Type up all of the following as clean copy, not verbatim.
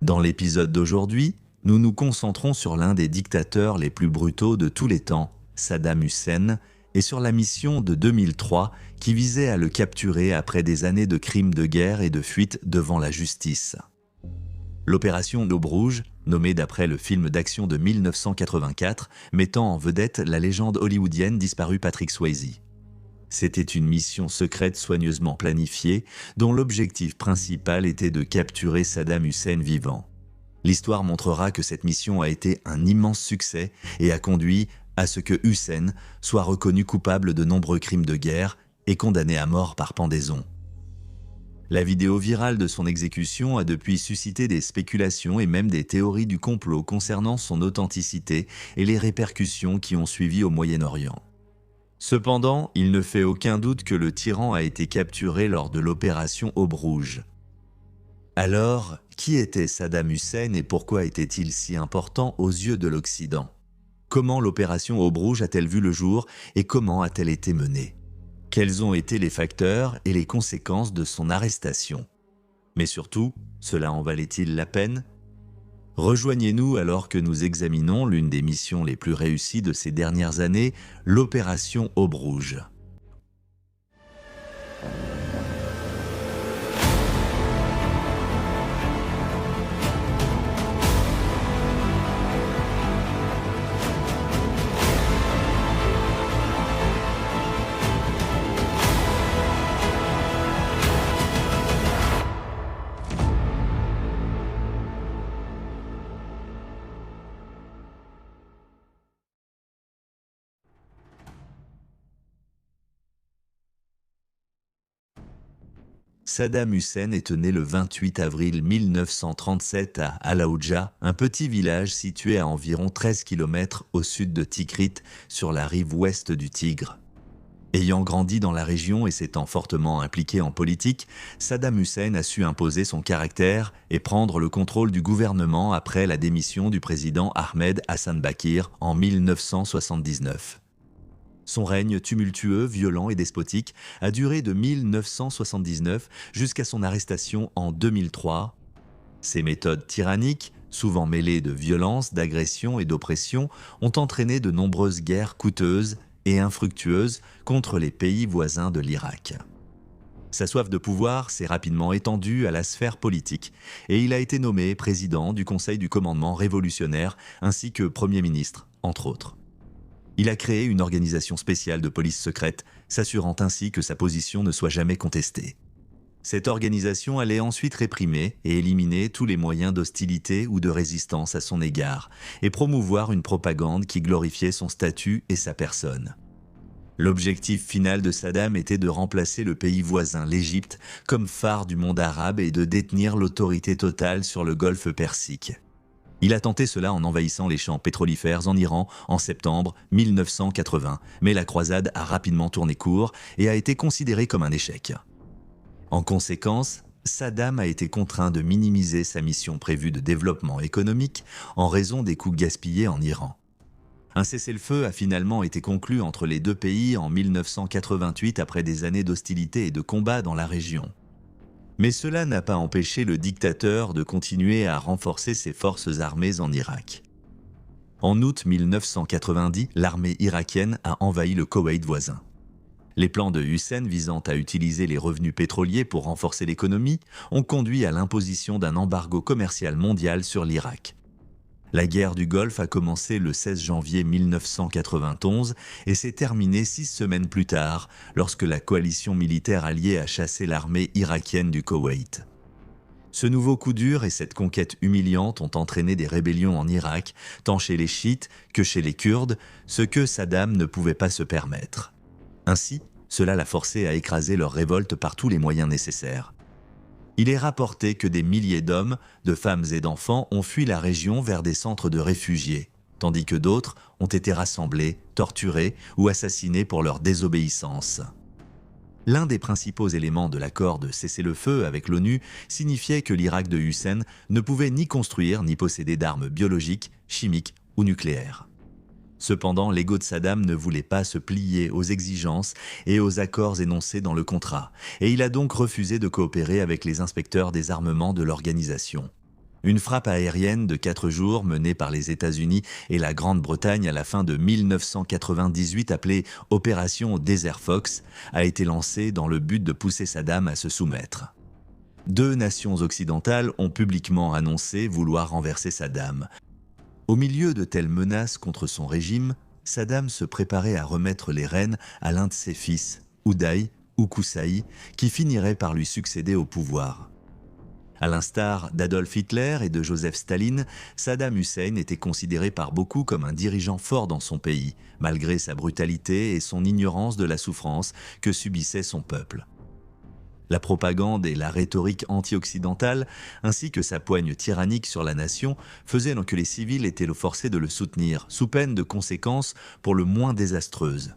Dans l'épisode d'aujourd'hui, nous nous concentrons sur l'un des dictateurs les plus brutaux de tous les temps, Saddam Hussein, et sur la mission de 2003 qui visait à le capturer après des années de crimes de guerre et de fuite devant la justice. L'opération Aube Rouge, nommée d'après le film d'action de 1984, mettant en vedette la légende hollywoodienne disparue Patrick Swayze. C'était une mission secrète soigneusement planifiée, dont l'objectif principal était de capturer Saddam Hussein vivant. L'histoire montrera que cette mission a été un immense succès et a conduit à ce que Hussein soit reconnu coupable de nombreux crimes de guerre et condamné à mort par pendaison. La vidéo virale de son exécution a depuis suscité des spéculations et même des théories du complot concernant son authenticité et les répercussions qui ont suivi au Moyen-Orient. Cependant, il ne fait aucun doute que le tyran a été capturé lors de l'opération Aube Rouge. Alors, qui était Saddam Hussein et pourquoi était-il si important aux yeux de l'Occident? Comment l'opération Aube Rouge a-t-elle vu le jour et comment a-t-elle été menée? Quels ont été les facteurs et les conséquences de son arrestation? Mais surtout, cela en valait-il la peine? Rejoignez-nous alors que nous examinons l'une des missions les plus réussies de ces dernières années, l'opération Aube Rouge. Saddam Hussein est né le 28 avril 1937 à Al-Aoudja, un petit village situé à environ 13 km au sud de Tikrit, sur la rive ouest du Tigre. Ayant grandi dans la région et s'étant fortement impliqué en politique, Saddam Hussein a su imposer son caractère et prendre le contrôle du gouvernement après la démission du président Ahmed Hassan Bakir en 1979. Son règne tumultueux, violent et despotique a duré de 1979 jusqu'à son arrestation en 2003. Ses méthodes tyranniques, souvent mêlées de violence, d'agression et d'oppression, ont entraîné de nombreuses guerres coûteuses et infructueuses contre les pays voisins de l'Irak. Sa soif de pouvoir s'est rapidement étendue à la sphère politique et il a été nommé président du Conseil du commandement révolutionnaire ainsi que Premier ministre, entre autres. Il a créé une organisation spéciale de police secrète, s'assurant ainsi que sa position ne soit jamais contestée. Cette organisation allait ensuite réprimer et éliminer tous les moyens d'hostilité ou de résistance à son égard, et promouvoir une propagande qui glorifiait son statut et sa personne. L'objectif final de Saddam était de remplacer le pays voisin, l'Égypte, comme phare du monde arabe et de détenir l'autorité totale sur le golfe Persique. Il a tenté cela en envahissant les champs pétrolifères en Iran en septembre 1980, mais la croisade a rapidement tourné court et a été considérée comme un échec. En conséquence, Saddam a été contraint de minimiser sa mission prévue de développement économique en raison des coûts gaspillés en Iran. Un cessez-le-feu a finalement été conclu entre les deux pays en 1988 après des années d'hostilité et de combats dans la région. Mais cela n'a pas empêché le dictateur de continuer à renforcer ses forces armées en Irak. En août 1990, l'armée irakienne a envahi le Koweït voisin. Les plans de Hussein visant à utiliser les revenus pétroliers pour renforcer l'économie ont conduit à l'imposition d'un embargo commercial mondial sur l'Irak. La guerre du Golfe a commencé le 16 janvier 1991 et s'est terminée 6 semaines plus tard, lorsque la coalition militaire alliée a chassé l'armée irakienne du Koweït. Ce nouveau coup dur et cette conquête humiliante ont entraîné des rébellions en Irak, tant chez les chiites que chez les Kurdes, ce que Saddam ne pouvait pas se permettre. Ainsi, cela l'a forcé à écraser leur révolte par tous les moyens nécessaires. Il est rapporté que des milliers d'hommes, de femmes et d'enfants ont fui la région vers des centres de réfugiés, tandis que d'autres ont été rassemblés, torturés ou assassinés pour leur désobéissance. L'un des principaux éléments de l'accord de cessez-le-feu avec l'ONU signifiait que l'Irak de Hussein ne pouvait ni construire ni posséder d'armes biologiques, chimiques ou nucléaires. Cependant, l'ego de Saddam ne voulait pas se plier aux exigences et aux accords énoncés dans le contrat, et il a donc refusé de coopérer avec les inspecteurs des armements de l'organisation. Une frappe aérienne de 4 jours menée par les États-Unis et la Grande-Bretagne à la fin de 1998, appelée Opération Desert Fox, a été lancée dans le but de pousser Saddam à se soumettre. 2 nations occidentales ont publiquement annoncé vouloir renverser Saddam. Au milieu de telles menaces contre son régime, Saddam se préparait à remettre les rênes à l'un de ses fils, Uday ou Qusay, qui finirait par lui succéder au pouvoir. À l'instar d'Adolf Hitler et de Joseph Staline, Saddam Hussein était considéré par beaucoup comme un dirigeant fort dans son pays, malgré sa brutalité et son ignorance de la souffrance que subissait son peuple. La propagande et la rhétorique anti-occidentale, ainsi que sa poigne tyrannique sur la nation, faisaient que les civils étaient forcés de le soutenir, sous peine de conséquences pour le moins désastreuses.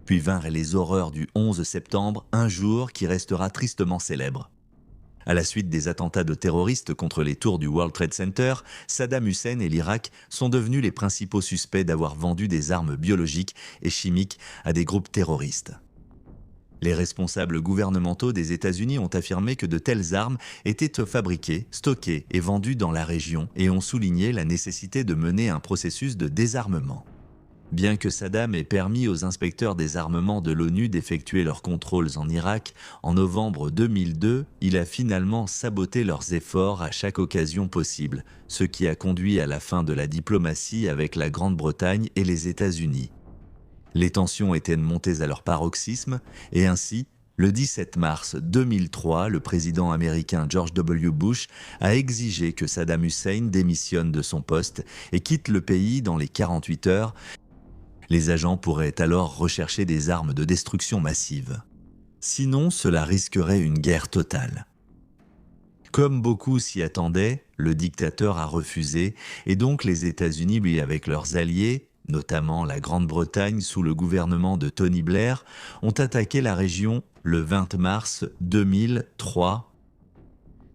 Puis vinrent les horreurs du 11 septembre, un jour qui restera tristement célèbre. À la suite des attentats de terroristes contre les tours du World Trade Center, Saddam Hussein et l'Irak sont devenus les principaux suspects d'avoir vendu des armes biologiques et chimiques à des groupes terroristes. Les responsables gouvernementaux des États-Unis ont affirmé que de telles armes étaient fabriquées, stockées et vendues dans la région et ont souligné la nécessité de mener un processus de désarmement. Bien que Saddam ait permis aux inspecteurs des armements de l'ONU d'effectuer leurs contrôles en Irak, en novembre 2002, il a finalement saboté leurs efforts à chaque occasion possible, ce qui a conduit à la fin de la diplomatie avec la Grande-Bretagne et les États-Unis. Les tensions étaient montées à leur paroxysme et ainsi, le 17 mars 2003, le président américain George W. Bush a exigé que Saddam Hussein démissionne de son poste et quitte le pays dans les 48 heures. Les agents pourraient alors rechercher des armes de destruction massive. Sinon, cela risquerait une guerre totale. Comme beaucoup s'y attendaient, le dictateur a refusé et donc les États-Unis, lui avec leurs alliés, notamment la Grande-Bretagne sous le gouvernement de Tony Blair, ont attaqué la région le 20 mars 2003.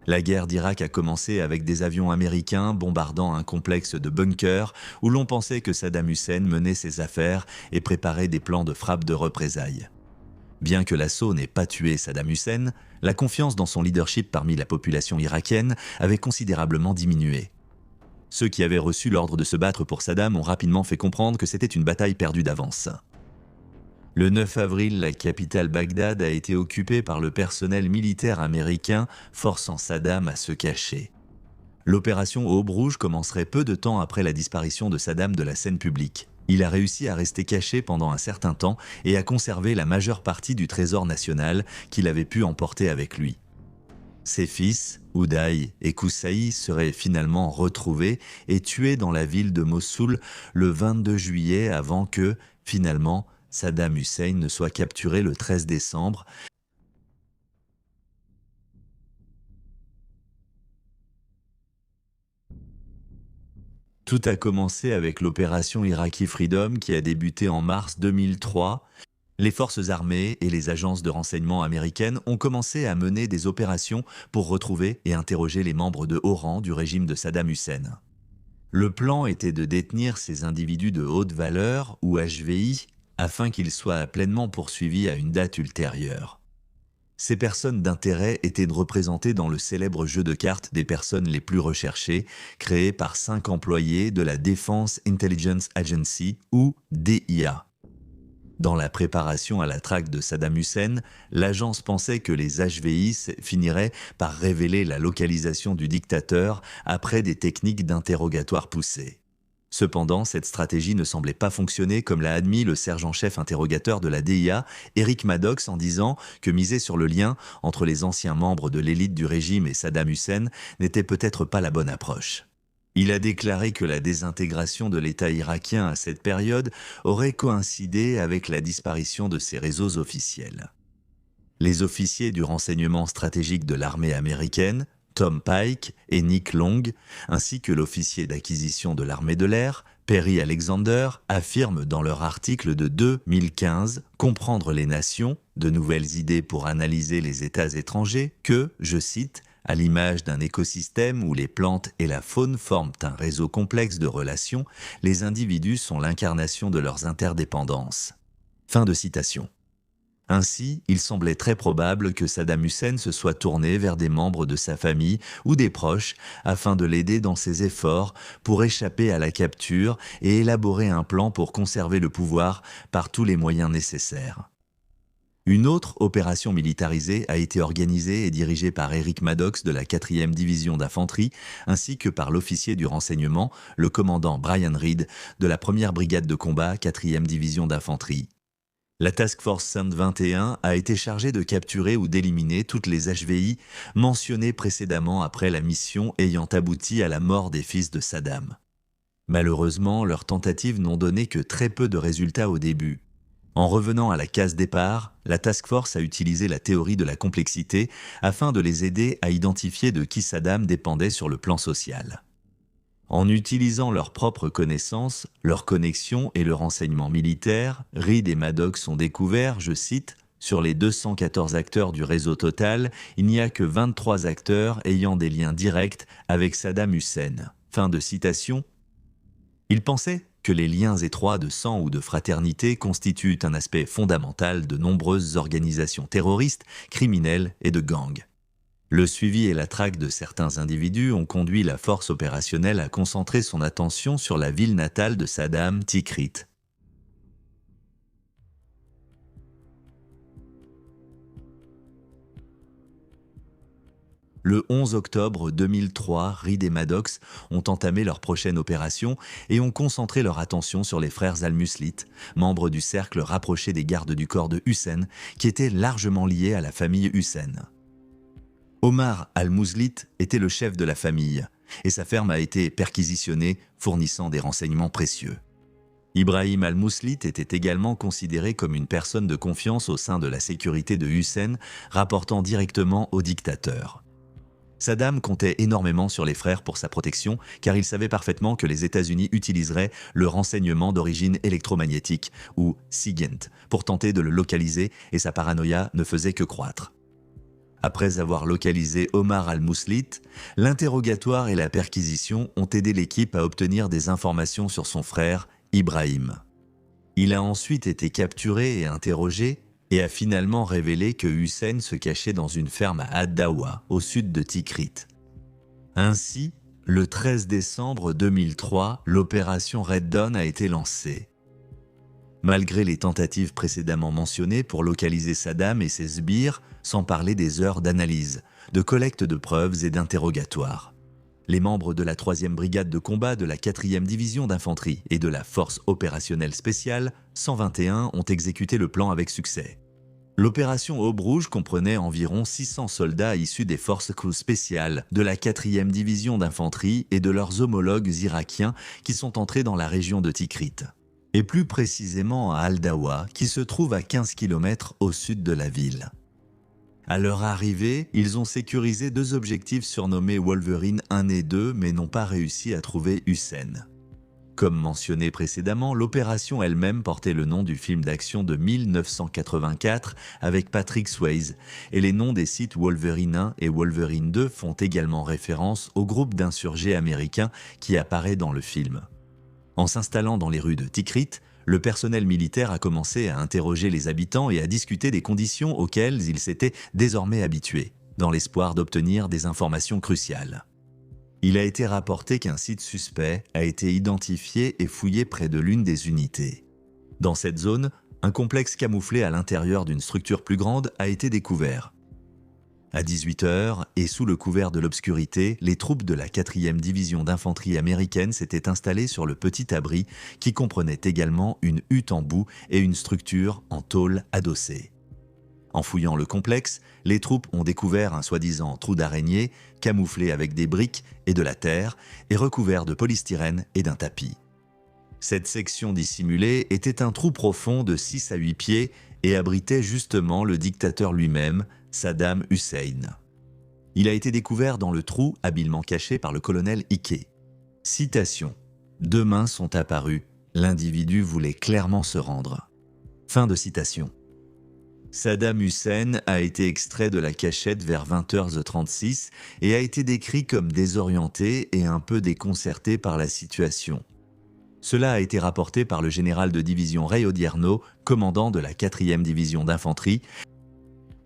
La guerre d'Irak a commencé avec des avions américains bombardant un complexe de bunkers où l'on pensait que Saddam Hussein menait ses affaires et préparait des plans de frappe de représailles. Bien que l'assaut n'ait pas tué Saddam Hussein, la confiance dans son leadership parmi la population irakienne avait considérablement diminué. Ceux qui avaient reçu l'ordre de se battre pour Saddam ont rapidement fait comprendre que c'était une bataille perdue d'avance. Le 9 avril, la capitale Bagdad a été occupée par le personnel militaire américain, forçant Saddam à se cacher. L'opération Aube Rouge commencerait peu de temps après la disparition de Saddam de la scène publique. Il a réussi à rester caché pendant un certain temps et à conserver la majeure partie du trésor national qu'il avait pu emporter avec lui. Ses fils, Uday et Qusay, seraient finalement retrouvés et tués dans la ville de Mossoul le 22 juillet avant que, finalement, Saddam Hussein ne soit capturé le 13 décembre. Tout a commencé avec l'opération Iraqi Freedom qui a débuté en mars 2003. Les forces armées et les agences de renseignement américaines ont commencé à mener des opérations pour retrouver et interroger les membres de haut rang du régime de Saddam Hussein. Le plan était de détenir ces individus de haute valeur, ou HVI, afin qu'ils soient pleinement poursuivis à une date ultérieure. Ces personnes d'intérêt étaient représentées dans le célèbre jeu de cartes des personnes les plus recherchées, créé par 5 employés de la Defense Intelligence Agency, ou DIA. Dans la préparation à la traque de Saddam Hussein, l'agence pensait que les HVI finiraient par révéler la localisation du dictateur après des techniques d'interrogatoire poussées. Cependant, cette stratégie ne semblait pas fonctionner comme l'a admis le sergent-chef interrogateur de la DIA, Eric Maddox, en disant que miser sur le lien entre les anciens membres de l'élite du régime et Saddam Hussein n'était peut-être pas la bonne approche. Il a déclaré que la désintégration de l'État irakien à cette période aurait coïncidé avec la disparition de ses réseaux officiels. Les officiers du renseignement stratégique de l'armée américaine, Tom Pike et Nick Long, ainsi que l'officier d'acquisition de l'armée de l'air, Perry Alexander, affirment dans leur article de 2015 « Comprendre les nations, de nouvelles idées pour analyser les États étrangers » que, je cite, « à l'image d'un écosystème où les plantes et la faune forment un réseau complexe de relations, les individus sont l'incarnation de leurs interdépendances. » Fin de citation. Ainsi, il semblait très probable que Saddam Hussein se soit tourné vers des membres de sa famille ou des proches afin de l'aider dans ses efforts pour échapper à la capture et élaborer un plan pour conserver le pouvoir par tous les moyens nécessaires. Une autre opération militarisée a été organisée et dirigée par Eric Maddox de la 4e division d'infanterie ainsi que par l'officier du renseignement, le commandant Brian Reed de la 1e brigade de combat 4e division d'infanterie. La Task Force 121 a été chargée de capturer ou d'éliminer toutes les HVI mentionnées précédemment après la mission ayant abouti à la mort des fils de Saddam. Malheureusement, leurs tentatives n'ont donné que très peu de résultats au début. En revenant à la case départ, la Task Force a utilisé la théorie de la complexité afin de les aider à identifier de qui Saddam dépendait sur le plan social. En utilisant leurs propres connaissances, leurs connexions et le renseignement militaire, Reed et Maddox ont découvert, je cite, « Sur les 214 acteurs du réseau total, il n'y a que 23 acteurs ayant des liens directs avec Saddam Hussein. » Fin de citation. Ils pensaient que les liens étroits de sang ou de fraternité constituent un aspect fondamental de nombreuses organisations terroristes, criminelles et de gangs. Le suivi et la traque de certains individus ont conduit la force opérationnelle à concentrer son attention sur la ville natale de Saddam, Tikrit. Le 11 octobre 2003, Reed et Maddox ont entamé leur prochaine opération et ont concentré leur attention sur les frères al-Muslit, membres du cercle rapproché des gardes du corps de Hussein, qui étaient largement liés à la famille Hussein. Omar al-Muslit était le chef de la famille, et sa ferme a été perquisitionnée, fournissant des renseignements précieux. Ibrahim al-Muslit était également considéré comme une personne de confiance au sein de la sécurité de Hussein, rapportant directement au dictateur. Saddam comptait énormément sur les frères pour sa protection, car il savait parfaitement que les États-Unis utiliseraient le renseignement d'origine électromagnétique, ou SIGINT, pour tenter de le localiser, et sa paranoïa ne faisait que croître. Après avoir localisé Omar al-Muslit, l'interrogatoire et la perquisition ont aidé l'équipe à obtenir des informations sur son frère, Ibrahim. Il a ensuite été capturé et interrogé et a finalement révélé que Hussein se cachait dans une ferme à Ad-Dawa, au sud de Tikrit. Ainsi, le 13 décembre 2003, l'opération Red Dawn a été lancée. Malgré les tentatives précédemment mentionnées pour localiser Saddam et ses sbires, sans parler des heures d'analyse, de collecte de preuves et d'interrogatoires. Les membres de la 3e brigade de combat de la 4e division d'infanterie et de la force opérationnelle spéciale 121 ont exécuté le plan avec succès. L'opération Aube Rouge comprenait environ 600 soldats issus des forces spéciales de la 4e division d'infanterie et de leurs homologues irakiens qui sont entrés dans la région de Tikrit, et plus précisément à Al-Dawa, qui se trouve à 15 km au sud de la ville. À leur arrivée, ils ont sécurisé 2 objectifs surnommés Wolverine 1 et 2, mais n'ont pas réussi à trouver Hussein. Comme mentionné précédemment, l'opération elle-même portait le nom du film d'action de 1984 avec Patrick Swayze, et les noms des sites Wolverine 1 et Wolverine 2 font également référence au groupe d'insurgés américains qui apparaît dans le film. En s'installant dans les rues de Tikrit, le personnel militaire a commencé à interroger les habitants et à discuter des conditions auxquelles ils s'étaient désormais habitués, dans l'espoir d'obtenir des informations cruciales. Il a été rapporté qu'un site suspect a été identifié et fouillé près de l'une des unités. Dans cette zone, un complexe camouflé à l'intérieur d'une structure plus grande a été découvert. À 18h, et sous le couvert de l'obscurité, les troupes de la 4e division d'infanterie américaine s'étaient installées sur le petit abri qui comprenait également une hutte en boue et une structure en tôle adossée. En fouillant le complexe, les troupes ont découvert un soi-disant trou d'araignée camouflé avec des briques et de la terre et recouvert de polystyrène et d'un tapis. Cette section dissimulée était un trou profond de 6 à 8 pieds et abritait justement le dictateur lui-même, Saddam Hussein. Il a été découvert dans le trou habilement caché par le colonel Ike. Citation. « 2 mains sont apparues. L'individu voulait clairement se rendre. » Fin de citation. Saddam Hussein a été extrait de la cachette vers 20h36 et a été décrit comme désorienté et un peu déconcerté par la situation. Cela a été rapporté par le général de division Ray Odierno, commandant de la 4e division d'infanterie.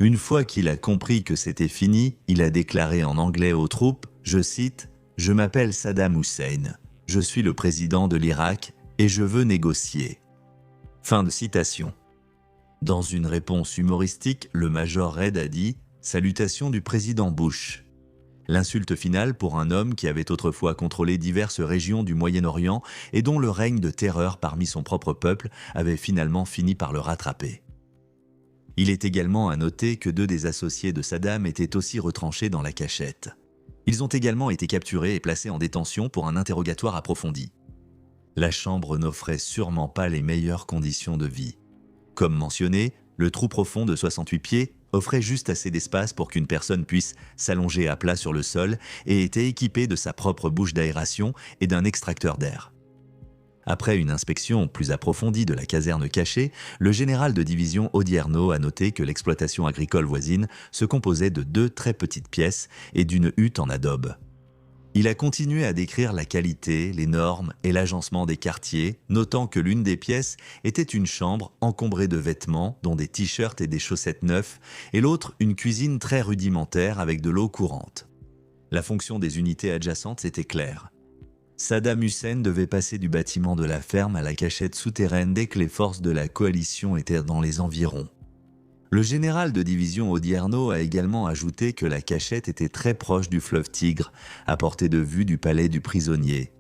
Une fois qu'il a compris que c'était fini, il a déclaré en anglais aux troupes, je cite, « Je m'appelle Saddam Hussein, je suis le président de l'Irak et je veux négocier. » Fin de citation. Dans une réponse humoristique, le major Red a dit « Salutations du président Bush ». L'insulte finale pour un homme qui avait autrefois contrôlé diverses régions du Moyen-Orient et dont le règne de terreur parmi son propre peuple avait finalement fini par le rattraper. Il est également à noter que 2 des associés de Saddam étaient aussi retranchés dans la cachette. Ils ont également été capturés et placés en détention pour un interrogatoire approfondi. La chambre n'offrait sûrement pas les meilleures conditions de vie. Comme mentionné, le trou profond de 68 pieds offrait juste assez d'espace pour qu'une personne puisse s'allonger à plat sur le sol et était équipé de sa propre bouche d'aération et d'un extracteur d'air. Après une inspection plus approfondie de la caserne cachée, le général de division Odierno a noté que l'exploitation agricole voisine se composait de 2 très petites pièces et d'une hutte en adobe. Il a continué à décrire la qualité, les normes et l'agencement des quartiers, notant que l'une des pièces était une chambre encombrée de vêtements, dont des t-shirts et des chaussettes neufs, et l'autre une cuisine très rudimentaire avec de l'eau courante. La fonction des unités adjacentes était claire. Saddam Hussein devait passer du bâtiment de la ferme à la cachette souterraine dès que les forces de la coalition étaient dans les environs. Le général de division Odierno a également ajouté que la cachette était très proche du fleuve Tigre, à portée de vue du palais du prisonnier.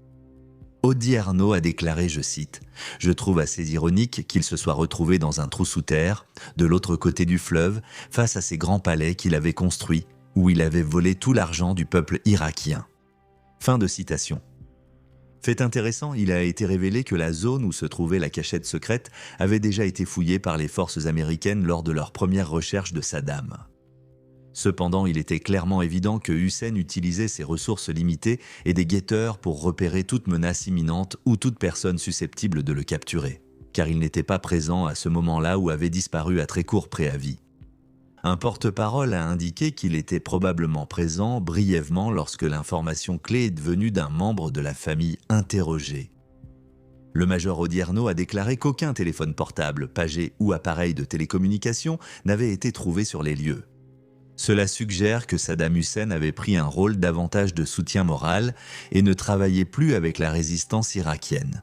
Odierno a déclaré, je cite, « Je trouve assez ironique qu'il se soit retrouvé dans un trou sous terre, de l'autre côté du fleuve, face à ces grands palais qu'il avait construits, où il avait volé tout l'argent du peuple irakien. » Fin de citation. Fait intéressant, il a été révélé que la zone où se trouvait la cachette secrète avait déjà été fouillée par les forces américaines lors de leur première recherche de Saddam. Cependant, il était clairement évident que Hussein utilisait ses ressources limitées et des guetteurs pour repérer toute menace imminente ou toute personne susceptible de le capturer, car il n'était pas présent à ce moment-là ou avait disparu à très court préavis. Un porte-parole a indiqué qu'il était probablement présent brièvement lorsque l'information clé est venue d'un membre de la famille interrogé. Le major Odierno a déclaré qu'aucun téléphone portable, pagé ou appareil de télécommunication n'avait été trouvé sur les lieux. Cela suggère que Saddam Hussein avait pris un rôle davantage de soutien moral et ne travaillait plus avec la résistance irakienne.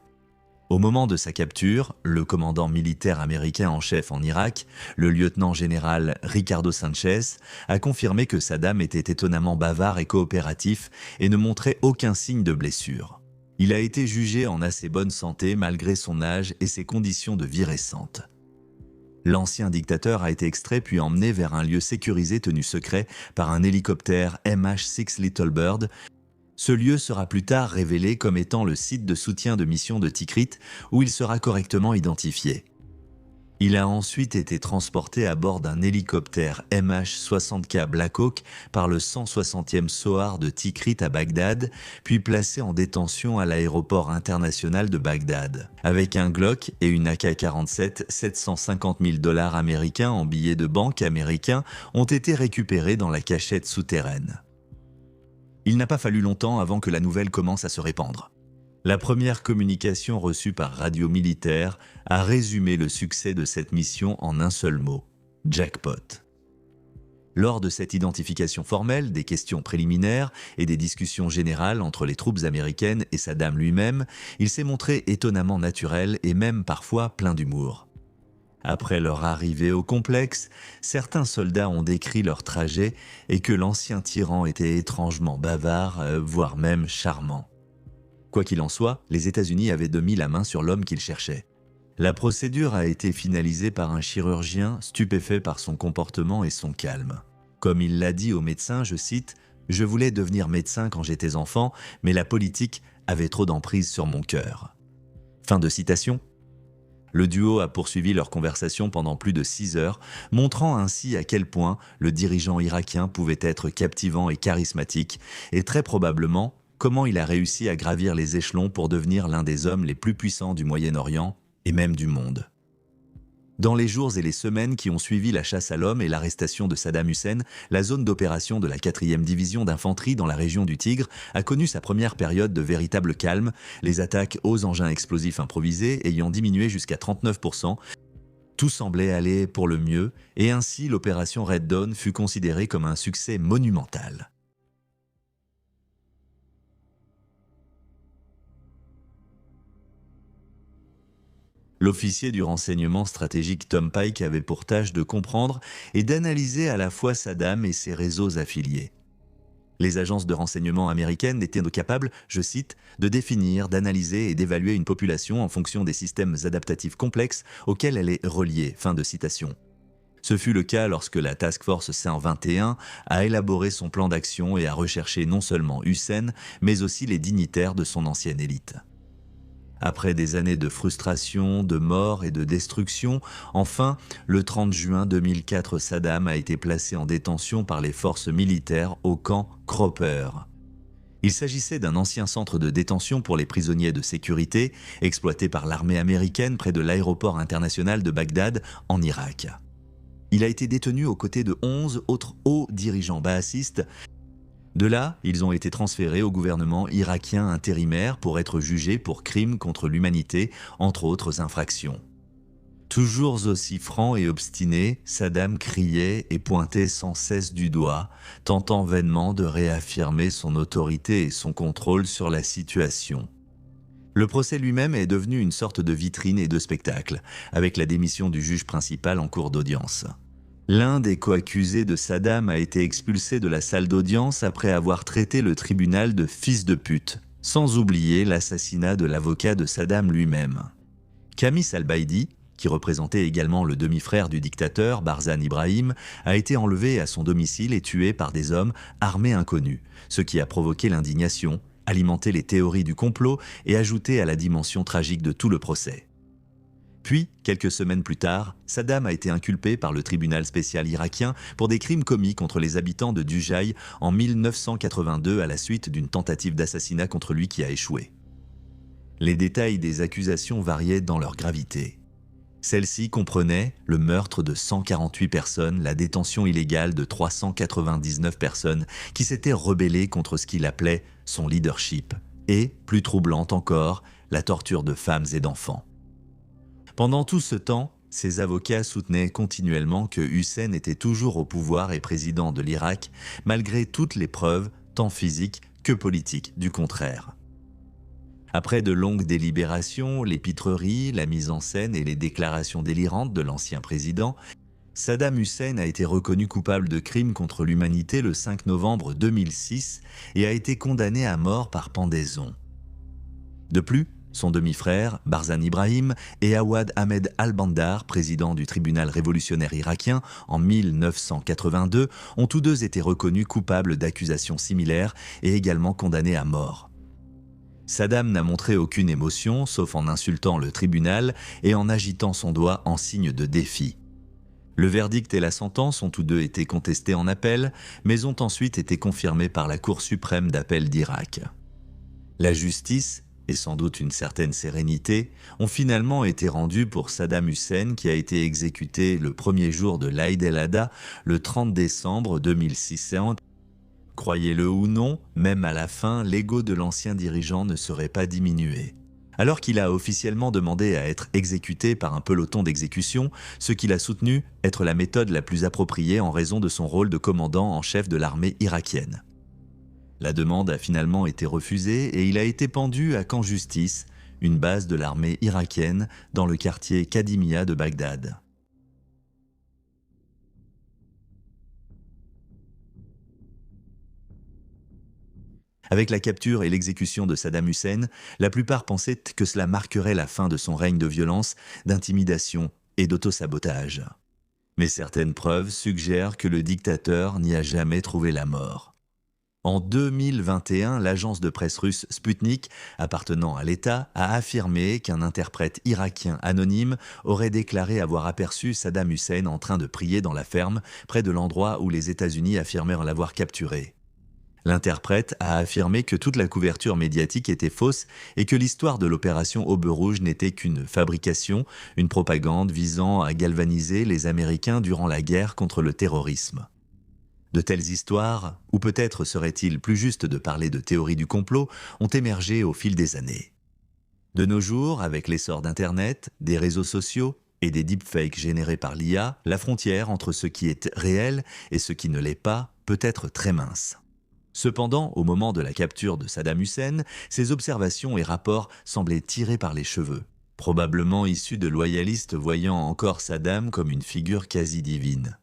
Au moment de sa capture, le commandant militaire américain en chef en Irak, le lieutenant-général Ricardo Sanchez, a confirmé que Saddam était étonnamment bavard et coopératif et ne montrait aucun signe de blessure. Il a été jugé en assez bonne santé malgré son âge et ses conditions de vie récentes. L'ancien dictateur a été extrait puis emmené vers un lieu sécurisé tenu secret par un hélicoptère MH-6 Little Bird. Ce lieu sera plus tard révélé comme étant le site de soutien de mission de Tikrit où il sera correctement identifié. Il a ensuite été transporté à bord d'un hélicoptère MH-60K Black Hawk par le 160e SOAR de Tikrit à Bagdad, puis placé en détention à l'aéroport international de Bagdad. Avec un Glock et une AK-47, 750 000 $ américains en billets de banque américains ont été récupérés dans la cachette souterraine. Il n'a pas fallu longtemps avant que la nouvelle commence à se répandre. La première communication reçue par radio militaire a résumé le succès de cette mission en un seul mot : jackpot. Lors de cette identification formelle, des questions préliminaires et des discussions générales entre les troupes américaines et Saddam lui-même, il s'est montré étonnamment naturel et même parfois plein d'humour. Après leur arrivée au complexe, certains soldats ont décrit leur trajet et que l'ancien tyran était étrangement bavard, voire même charmant. Quoi qu'il en soit, les États-Unis avaient mis la main sur l'homme qu'ils cherchaient. La procédure a été finalisée par un chirurgien stupéfait par son comportement et son calme. Comme il l'a dit au médecin, je cite, « Je voulais devenir médecin quand j'étais enfant, mais la politique avait trop d'emprise sur mon cœur. » Fin de citation. Le duo a poursuivi leur conversation pendant plus de 6 heures, montrant ainsi à quel point le dirigeant irakien pouvait être captivant et charismatique, et très probablement comment il a réussi à gravir les échelons pour devenir l'un des hommes les plus puissants du Moyen-Orient et même du monde. Dans les jours et les semaines qui ont suivi la chasse à l'homme et l'arrestation de Saddam Hussein, la zone d'opération de la 4e division d'infanterie dans la région du Tigre a connu sa première période de véritable calme, les attaques aux engins explosifs improvisés ayant diminué jusqu'à 39%. Tout semblait aller pour le mieux et ainsi l'opération Red Dawn fut considérée comme un succès monumental. L'officier du renseignement stratégique Tom Pike avait pour tâche de comprendre et d'analyser à la fois Saddam et ses réseaux affiliés. Les agences de renseignement américaines étaient capables, je cite, de définir, d'analyser et d'évaluer une population en fonction des systèmes adaptatifs complexes auxquels elle est reliée. Fin de citation. Ce fut le cas lorsque la Task Force 121 a élaboré son plan d'action et a recherché non seulement Hussein, mais aussi les dignitaires de son ancienne élite. Après des années de frustration, de mort et de destruction, enfin, le 30 juin 2004, Saddam a été placé en détention par les forces militaires au camp Cropper. Il s'agissait d'un ancien centre de détention pour les prisonniers de sécurité, exploité par l'armée américaine près de l'aéroport international de Bagdad, en Irak. Il a été détenu aux côtés de 11 autres hauts dirigeants baassistes. De là, ils ont été transférés au gouvernement irakien intérimaire pour être jugés pour crimes contre l'humanité, entre autres infractions. Toujours aussi franc et obstiné, Saddam criait et pointait sans cesse du doigt, tentant vainement de réaffirmer son autorité et son contrôle sur la situation. Le procès lui-même est devenu une sorte de vitrine et de spectacle, avec la démission du juge principal en cours d'audience. L'un des coaccusés de Saddam a été expulsé de la salle d'audience après avoir traité le tribunal de fils de pute, sans oublier l'assassinat de l'avocat de Saddam lui-même. Qamis al-Baidi, qui représentait également le demi-frère du dictateur, Barzan Ibrahim, a été enlevé à son domicile et tué par des hommes armés inconnus, ce qui a provoqué l'indignation, alimenté les théories du complot et ajouté à la dimension tragique de tout le procès. Puis, quelques semaines plus tard, Saddam a été inculpé par le tribunal spécial irakien pour des crimes commis contre les habitants de Dujai en 1982 à la suite d'une tentative d'assassinat contre lui qui a échoué. Les détails des accusations variaient dans leur gravité. Celles-ci comprenaient le meurtre de 148 personnes, la détention illégale de 399 personnes qui s'étaient rebellées contre ce qu'il appelait son leadership, et, plus troublante encore, la torture de femmes et d'enfants. Pendant tout ce temps, ses avocats soutenaient continuellement que Hussein était toujours au pouvoir et président de l'Irak, malgré toutes les preuves, tant physiques que politiques, du contraire. Après de longues délibérations, les pitreries, la mise en scène et les déclarations délirantes de l'ancien président, Saddam Hussein a été reconnu coupable de crimes contre l'humanité le 5 novembre 2006 et a été condamné à mort par pendaison. De plus, son demi-frère, Barzan Ibrahim, et Awad Ahmed al-Bandar, président du tribunal révolutionnaire irakien en 1982, ont tous deux été reconnus coupables d'accusations similaires et également condamnés à mort. Saddam n'a montré aucune émotion, sauf en insultant le tribunal et en agitant son doigt en signe de défi. Le verdict et la sentence ont tous deux été contestés en appel, mais ont ensuite été confirmés par la Cour suprême d'appel d'Irak. La justice, et sans doute une certaine sérénité, ont finalement été rendus pour Saddam Hussein qui a été exécuté le premier jour de l'Aïd el-Adha, le 30 décembre 2006. Croyez-le ou non, même à la fin, l'ego de l'ancien dirigeant ne serait pas diminué. Alors qu'il a officiellement demandé à être exécuté par un peloton d'exécution, ce qu'il a soutenu être la méthode la plus appropriée en raison de son rôle de commandant en chef de l'armée irakienne. La demande a finalement été refusée et il a été pendu à Camp Justice, une base de l'armée irakienne dans le quartier Kadhimiya de Bagdad. Avec la capture et l'exécution de Saddam Hussein, la plupart pensaient que cela marquerait la fin de son règne de violence, d'intimidation et d'autosabotage. Mais certaines preuves suggèrent que le dictateur n'y a jamais trouvé la mort. En 2021, l'agence de presse russe Sputnik, appartenant à l'État, a affirmé qu'un interprète irakien anonyme aurait déclaré avoir aperçu Saddam Hussein en train de prier dans la ferme, près de l'endroit où les États-Unis affirmèrent l'avoir capturé. L'interprète a affirmé que toute la couverture médiatique était fausse et que l'histoire de l'opération Aube Rouge n'était qu'une fabrication, une propagande visant à galvaniser les Américains durant la guerre contre le terrorisme. De telles histoires, ou peut-être serait-il plus juste de parler de théories du complot, ont émergé au fil des années. De nos jours, avec l'essor d'Internet, des réseaux sociaux et des deepfakes générés par l'IA, la frontière entre ce qui est réel et ce qui ne l'est pas peut être très mince. Cependant, au moment de la capture de Saddam Hussein, ses observations et rapports semblaient tirés par les cheveux, probablement issus de loyalistes voyant encore Saddam comme une figure quasi divine.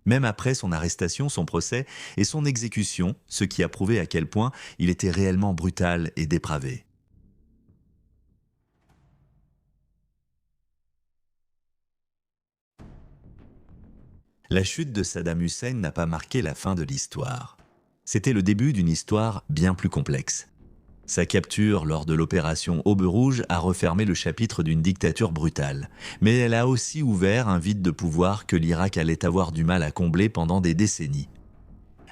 Même après son arrestation, son procès et son exécution, ce qui a prouvé à quel point il était réellement brutal et dépravé. La chute de Saddam Hussein n'a pas marqué la fin de l'histoire. C'était le début d'une histoire bien plus complexe. Sa capture lors de l'opération Aube Rouge a refermé le chapitre d'une dictature brutale, mais elle a aussi ouvert un vide de pouvoir que l'Irak allait avoir du mal à combler pendant des décennies.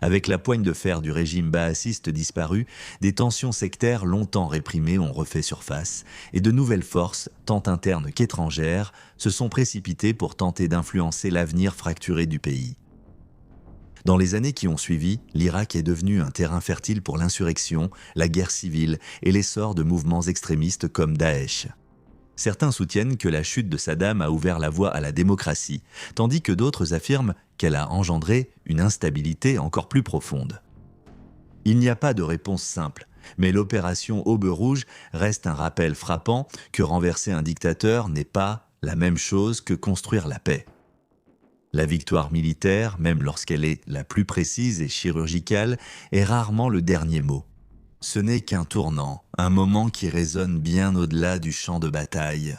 Avec la poigne de fer du régime baassiste disparu, des tensions sectaires longtemps réprimées ont refait surface, et de nouvelles forces, tant internes qu'étrangères, se sont précipitées pour tenter d'influencer l'avenir fracturé du pays. Dans les années qui ont suivi, l'Irak est devenu un terrain fertile pour l'insurrection, la guerre civile et l'essor de mouvements extrémistes comme Daesh. Certains soutiennent que la chute de Saddam a ouvert la voie à la démocratie, tandis que d'autres affirment qu'elle a engendré une instabilité encore plus profonde. Il n'y a pas de réponse simple, mais l'opération Aube Rouge reste un rappel frappant que renverser un dictateur n'est pas la même chose que construire la paix. La victoire militaire, même lorsqu'elle est la plus précise et chirurgicale, est rarement le dernier mot. Ce n'est qu'un tournant, un moment qui résonne bien au-delà du champ de bataille.